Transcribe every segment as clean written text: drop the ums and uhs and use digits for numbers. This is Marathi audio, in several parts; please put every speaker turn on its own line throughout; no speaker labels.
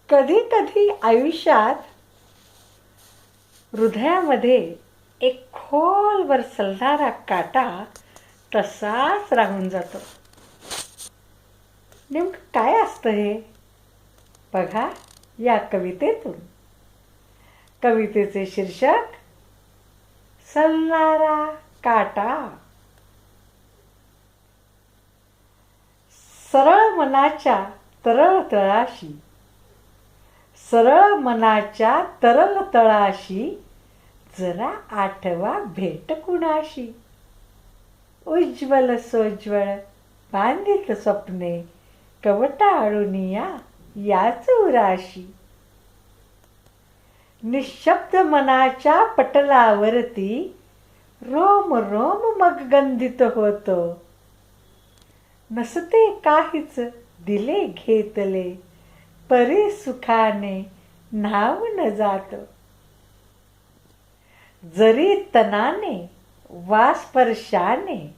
कधी कधी आयुष्यात हृदयामध्ये एक खोलवर सलणारा काटा तसाच राहून जातो. नेमकं काय असतं हे बघा या कवितेतून. कवितेचे शीर्षक सलणारा काटा. सरळ मनाच्या तरळ तळाशी, सरळ मनाच्या तरल तळाशी जरा आठवा भेट कुणाशी. उज्ज्वल सोज्वळ बांधित स्वप्ने कवटाळून याच उराशी. निशब्द मनाच्या पटलावरती रोम रोम मग गंधित होतो. नसते काहीच दिले घेतले परी सुखाने न्हावून जात. जरी तनाने वा स्पर्शाने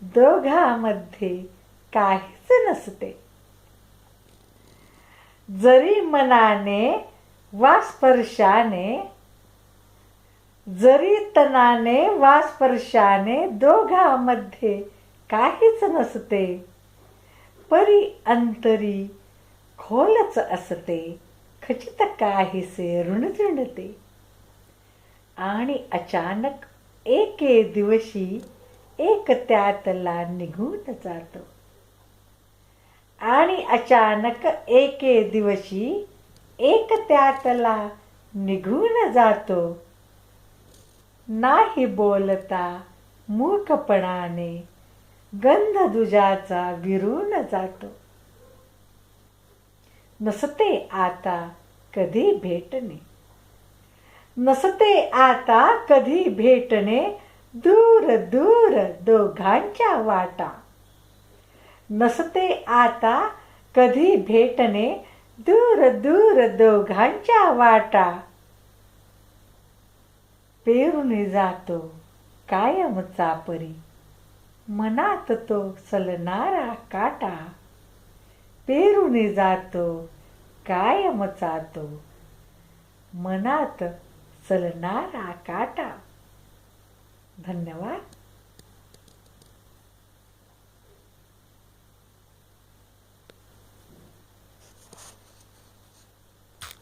दोघांमध्ये काहीच नसते. जरी मनाने वा स्पर्शाने, जरी तनाने वा स्पर्शाने दोघांमध्ये काहीच नसते, परी अंतरी खोलच असते खचित काहीसे ऋणझुणते. आणि अचानक एके दिवशी एक त्यातला निघून जातो. आणि अचानक एके दिवशी एक त्यातला निघून जातो. नाही बोलता मूकपणाने गंध दुजाचा विरून जातो. नसते आता कधी भेटणे, नसते आता कधी भेटणे दूर दूर दोघांच्या वाटा. नसते आता कधी भेटणे दूर दूर दोघांच्या वाटा. पेरून जातो कायमचा परी मनात तो सलणारा काटा. पेरून जातो कायमचा तो मनात सलणारा काटा. धन्यवाद.